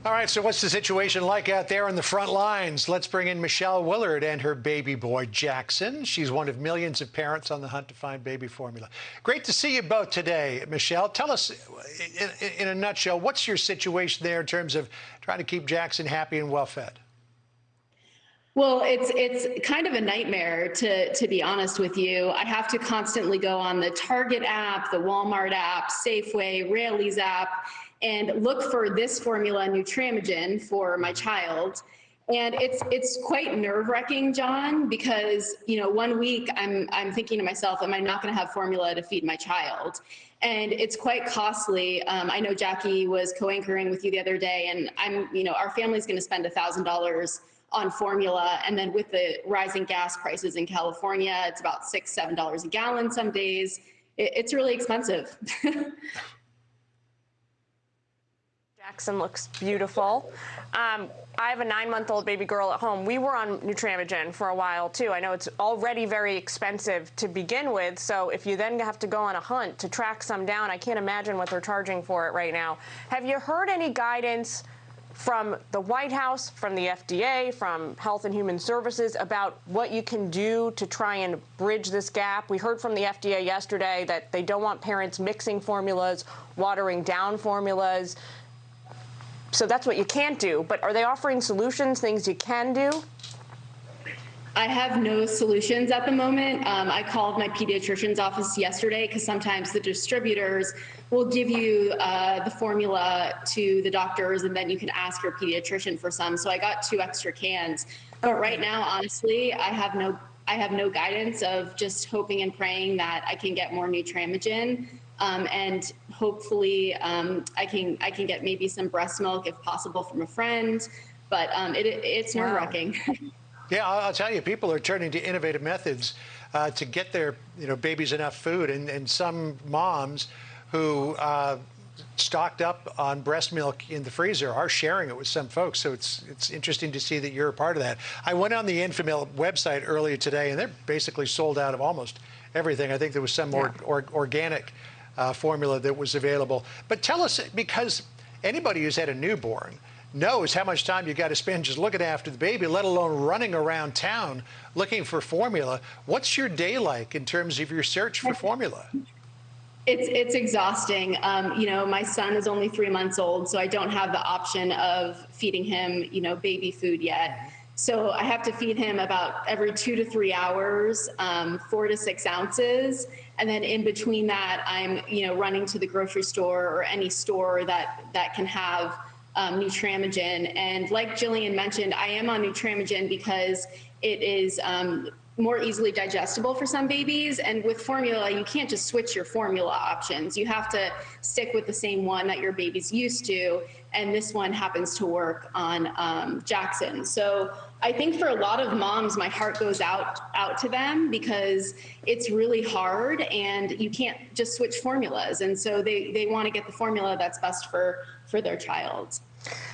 All right, so what's the situation like out there on the front lines? Let's bring in Michelle Willard and her baby boy, Jackson. She's one of millions of parents on the hunt to find baby formula. Great to see you both today, Michelle. Tell us, in a nutshell, what's your situation there in terms of trying to keep Jackson happy and well-fed? Well, it's kind of a nightmare, to be honest with you. I have to constantly go on the Target app, the Walmart app, Safeway, Raley's app, and look for this formula, Nutramigen, for my child. And it's quite nerve-wracking, John, because 1 week I'm thinking to myself, am I not going to have formula to feed my child? And it's quite costly. I know Jackie was co-anchoring with you the other day, and our family's going to spend $1,000 on formula, and then with the rising gas prices in California, it's about $6, $7 a gallon some days. It's really expensive. Jackson looks beautiful. I have a 9-month-old baby girl at home. We were on Nutramigen for a while, too. I know it's already very expensive to begin with, so if you then have to go on a hunt to track some down, I can't imagine what they're charging for it right now. Have you heard any guidance from the White House, from the FDA, from Health and Human Services about what you can do to try and bridge this gap? We heard from the FDA yesterday that they don't want parents mixing formulas, watering down formulas. So that's what you can't do. But are they offering solutions, things you can do? I have no solutions at the moment. I called my pediatrician's office yesterday because sometimes the distributors will give you the formula to the doctors, and then you can ask your pediatrician for some. So I got 2 extra cans. But right now, honestly, I have no guidance of just hoping and praying that I can get more Nutramigen. And hopefully I can get maybe some breast milk if possible from a friend. But it's nerve-wracking. Wow. Yeah, I'll tell you, people are turning to innovative methods to get their babies enough food, and some moms who stocked up on breast milk in the freezer are sharing it with some folks. So it's interesting to see that you're a part of that. I went on the Enfamil website earlier today, and they're basically sold out of almost everything. I think there was some more organic formula that was available. But tell us, because anybody who's had a newborn knows how much time you got to spend just looking after the baby, let alone running around town looking for formula. What's your day like in terms of your search for formula? It's exhausting. My son is only 3 months old, so I don't have the option of feeding him, baby food yet. So I have to feed him about every 2 to 3 hours, 4 to 6 ounces. And then in between that, I'm, running to the grocery store or any store that can have Nutramigen. And like Jillian mentioned, I am on Nutramigen because it is more easily digestible for some babies. And with formula, you can't just switch your formula options. You have to stick with the same one that your baby's used to. And this one happens to work on Jackson. So I think for a lot of moms, my heart goes out to them because it's really hard and you can't just switch formulas. And so they want to get the formula that's best for their child.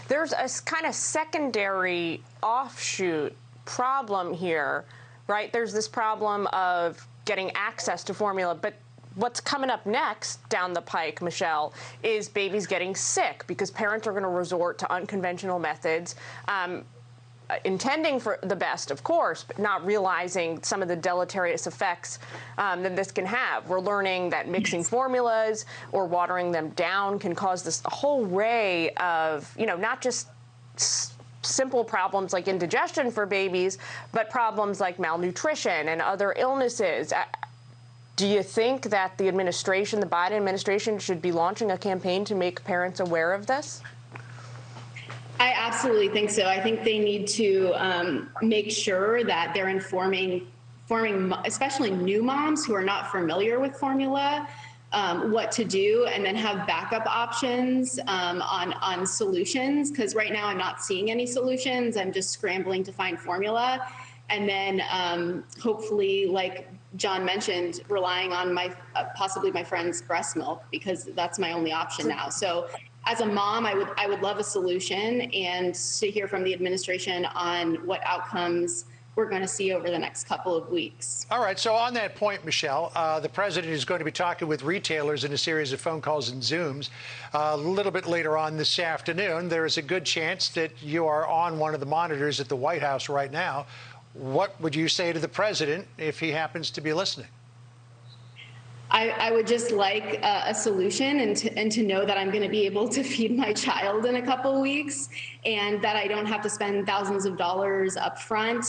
There's a kind of secondary offshoot problem here, right? There's this problem of getting access to formula, but what's coming up next down the pike, Michelle, is babies getting sick because parents are going to resort to unconventional methods, intending for the best, of course, but not realizing some of the deleterious effects that this can have. We're learning that mixing formulas or watering them down can cause this a whole array of, not just simple problems like indigestion for babies, but problems like malnutrition and other illnesses. Do you think that the administration, the Biden administration, should be launching a campaign to make parents aware of this? I absolutely think so. I think they need to make sure that they're informing especially new moms who are not familiar with formula, what to do, and then have backup options on solutions. Because right now I'm not seeing any solutions. I'm just scrambling to find formula. And then hopefully, like John mentioned, relying on possibly my friend's breast milk, because that's my only option now. So as a mom, I would love a solution and to hear from the administration on what outcomes we're going to see over the next couple of weeks. All right. So on that point, Michelle, the president is going to be talking with retailers in a series of phone calls and Zooms a little bit later on this afternoon. There is a good chance that you are on one of the monitors at the White House right now. What would you say to the president if he happens to be listening? I would just like a solution and to know that I'm going to be able to feed my child in a couple weeks, and that I don't have to spend thousands of dollars up front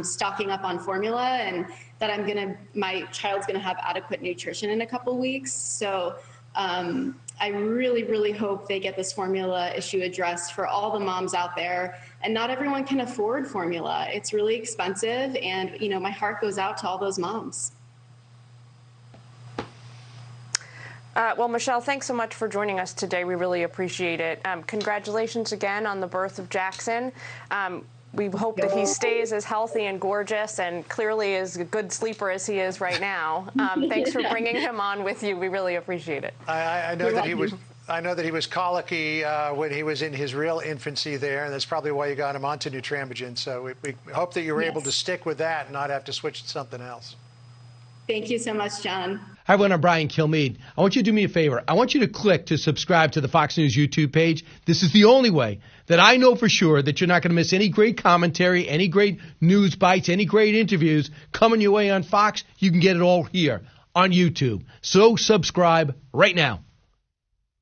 stocking up on formula, and that my child's going to have adequate nutrition in a couple weeks. So I really, really hope they get this formula issue addressed for all the moms out there. And not everyone can afford formula. It's really expensive, and my heart goes out to all those moms. Well, Michelle, thanks so much for joining us today. We really appreciate it. Congratulations again on the birth of Jackson. We hope that he stays as healthy and gorgeous and clearly as a good sleeper as he is right now. Thanks for bringing him on with you. We really appreciate it. I know that he was. I know that he was colicky when he was in his real infancy there, and that's probably why you got him onto Nutramigen. So we hope that you were able to stick with that and not have to switch to something else. Thank you so much, John. Hi, everyone. I'm Brian Kilmeade. I want you to do me a favor. I want you to click to subscribe to the Fox News YouTube page. This is the only way that I know for sure that you're not going to miss any great commentary, any great news bites, any great interviews coming your way on Fox. You can get it all here on YouTube. So subscribe right now.